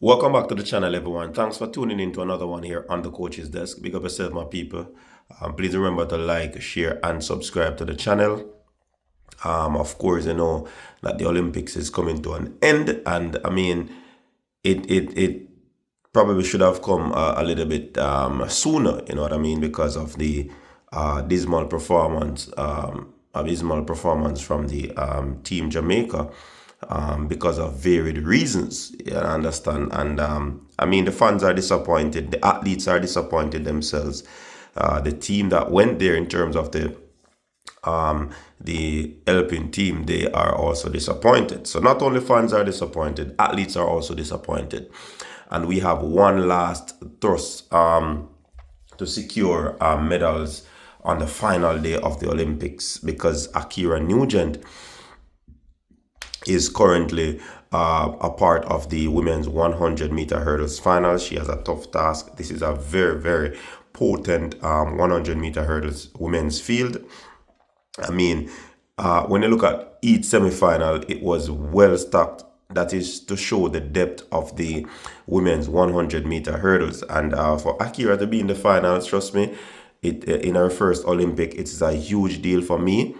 Welcome back to the channel, everyone. Thanks for tuning in to another one here on the Coach's Desk. Big up yourself, my people. Please remember to like, share, and subscribe to the channel. Of course, you know that the Olympics is coming to an end, and I mean, it probably should have come a little bit sooner. You know what I mean, because of the abysmal performance from the team Jamaica, because of varied reasons. You understand? And I mean, the fans are disappointed, the athletes are disappointed themselves. The team that went there, in terms of the helping team, they are also disappointed. So not only fans are disappointed, athletes are also disappointed. And we have one last thrust to secure medals on the final day of the Olympics, because Akira Nugent is currently a part of the women's 100-meter hurdles final. She has a tough task. This is a very, very potent 100-meter hurdles women's field. I mean, when you look at each semifinal, it was well stacked. That is to show the depth of the women's 100-meter hurdles. And for Akira to be in the finals, trust me, in her first Olympic, it's a huge deal for me,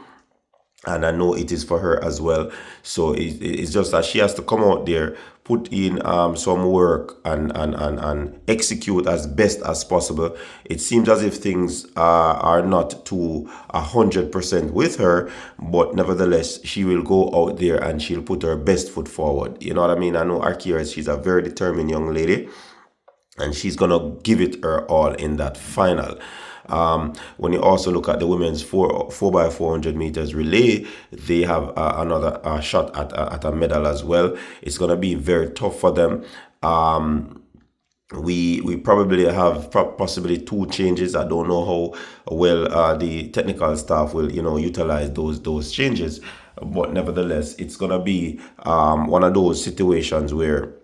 and I know it is for her as well. So it's just that she has to come out there, put in some work, and execute as best as possible. It seems as if things are not to 100% with her, but nevertheless, she will go out there and she'll put her best foot forward. You know what I mean? I know Akira, she's a very determined young lady, and she's gonna give it her all in that final. When you also look at the women's 4x400 meters relay, they have another shot at a medal as well. It's gonna be very tough for them. We probably have possibly two changes. I don't know how well the technical staff will utilize those changes, but nevertheless, it's gonna be one of those situations where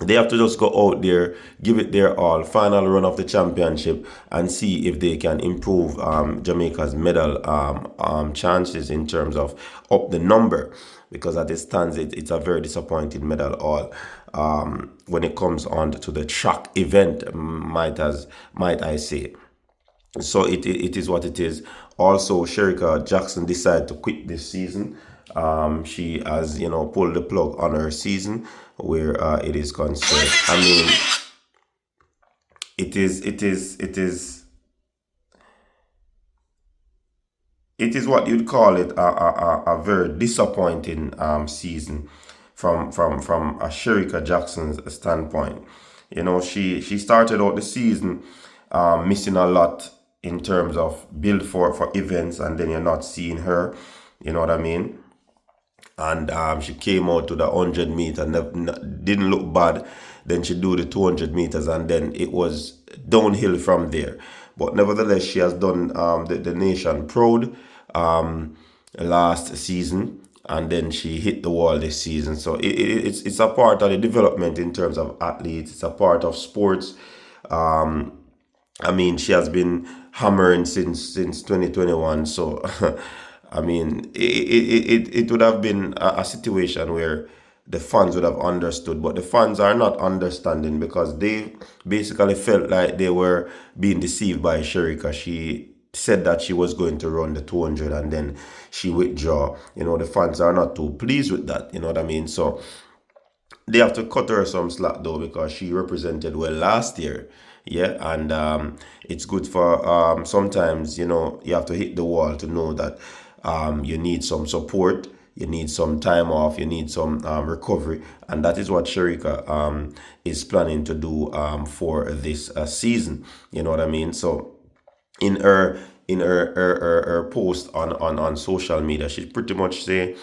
they have to just go out there, give it their all, final run of the championship, and see if they can improve Jamaica's medal chances in terms of up the number. Because as it stands, it's a very disappointing medal all when it comes on to the track event, might I say. So it is what it is. Also, Shericka Jackson decided to quit this season. She has, pulled the plug on her season where it is concerned. I mean, it is what you'd call it a very disappointing season from a Shericka Jackson's standpoint. She started out the season missing a lot in terms of build for events, and then you're not seeing her. You know what I mean? And she came out to the 100 meter, didn't look bad. Then she do the 200 meters, and then it was downhill from there. But nevertheless, she has done the nation proud last season, and then she hit the wall this season. So it's a part of the development in terms of athletes. It's a part of sports. I mean, she has been hammering since 2021. So, I mean, it would have been a situation where the fans would have understood, but the fans are not understanding because they basically felt like they were being deceived by Shericka. She said that she was going to run the 200, and then she withdraw. The fans are not too pleased with that. You know what I mean? So they have to cut her some slack though, because she represented well last year. Yeah, and it's good for sometimes, you have to hit the wall to know that you need some support, you need some time off, you need some recovery, and that is what Shericka is planning to do for this season. You know what I mean? So in her post on social media, she pretty much say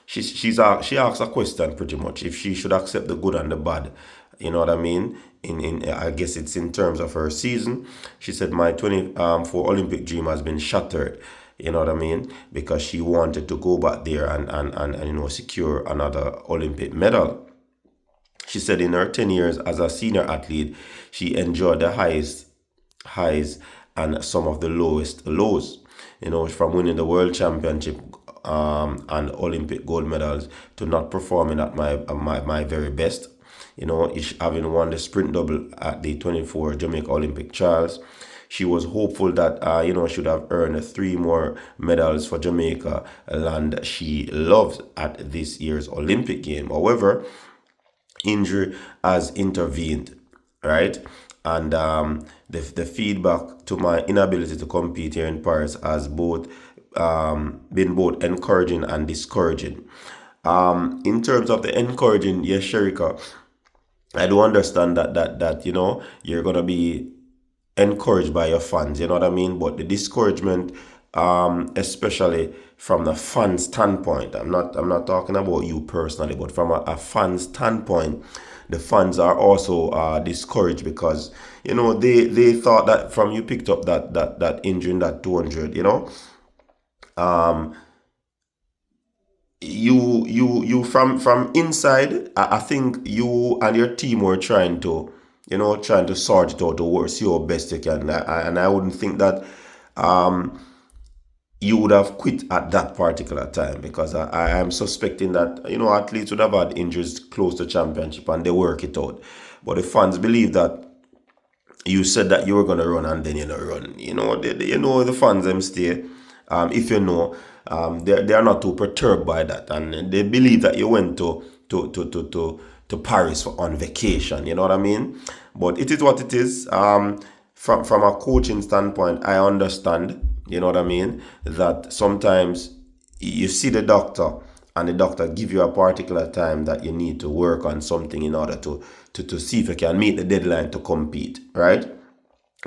she asks a question pretty much if she should accept the good and the bad. You know what I mean? In I guess it's in terms of her season. She said my 24 Olympic dream has been shattered. You know what I mean? Because she wanted to go back there and secure another Olympic medal. She said in her 10 years as a senior athlete, she enjoyed the highs and some of the lowest lows. From winning the world championship and Olympic gold medals to not performing at my very best. Having won the sprint double at the 24 Jamaica Olympic trials, she was hopeful that she would have earned 3 more medals for Jamaica, land she loves at this year's Olympic game. However, injury has intervened, right? And the feedback to my inability to compete here in Paris has been both encouraging and discouraging. In terms of the encouraging, yes, Shericka, I do understand that you're gonna be encouraged by your fans, you know what I mean? But the discouragement, especially from the fan standpoint, I'm not talking about you personally, but from a fan standpoint, the fans are also discouraged because they thought that from you picked up that injury in that 200, you from inside, I think you and your team were trying to sort it out to see how best you can, and I wouldn't think that you would have quit at that particular time, because I am suspecting that athletes would have had injuries close to championship and they work it out, but the fans believe that you said that you were gonna run and then you don't run. The fans them stay. If they are not too perturbed by that, and they believe that you went to Paris on vacation. You know what I mean? But it is what it is. From a coaching standpoint, I understand. You know what I mean? That sometimes you see the doctor, and the doctor give you a particular time that you need to work on something in order to see if you can meet the deadline to compete, right?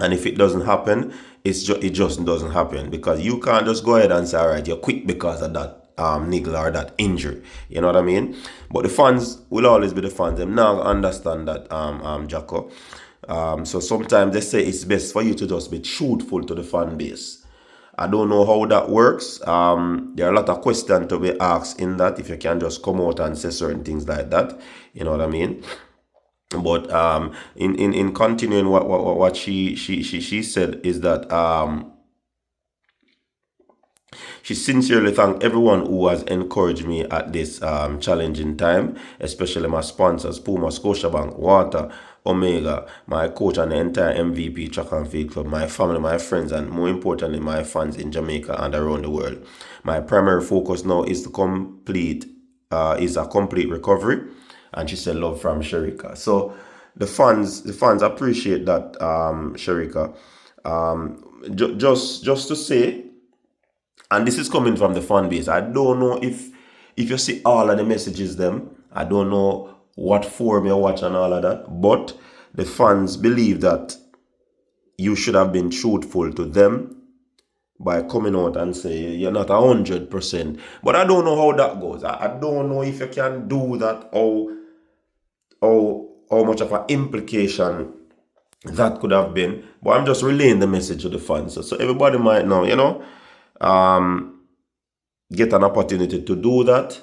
And if it doesn't happen, it just doesn't happen, because you can't just go ahead and say, all right, you quit because of that niggle or that injury. You know what I mean? But the fans will always be the fans. Them now understand that, Jacko. So sometimes they say it's best for you to just be truthful to the fan base. I don't know how that works. There are a lot of questions to be asked in that, if you can just come out and say certain things like that. You know what I mean? But in continuing what she said is that she sincerely thanked everyone who has encouraged me at this challenging time, especially my sponsors, Puma, Scotiabank, Water, Omega, my coach and the entire MVP Track and Field Club, my family, my friends, and more importantly, my fans in Jamaica and around the world. My primary focus now is a complete recovery. And she said, love from Shericka. So the fans appreciate that, Shericka. Just to say, and this is coming from the fan base, I don't know if you see all of the messages them, I don't know what form you watch and all of that, but the fans believe that you should have been truthful to them by coming out and say you're not 100%. But I don't know how that goes. I don't know if you can do that, how much of an implication that could have been. But I'm just relaying the message to the fans. So everybody might know, get an opportunity to do that.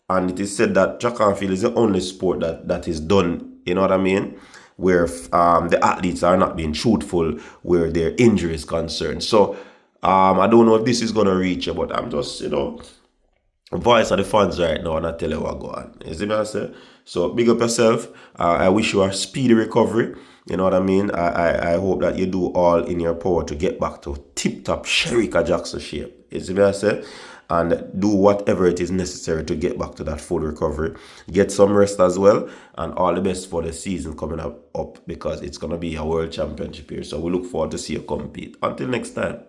And it is said that track and field is the only sport that is done, you know what I mean, where the athletes are not being truthful where their injury is concerned. So I don't know if this is going to reach you, but I'm just, voice of the fans right now, and I tell you what go on. You see what I say? So big up yourself. I wish you a speedy recovery. You know what I mean? I hope that you do all in your power to get back to tip-top Shericka Jackson shape. You see what I say? And do whatever it is necessary to get back to that full recovery. Get some rest as well. And all the best for the season coming up because it's going to be a world championship here. So we look forward to see you compete. Until next time.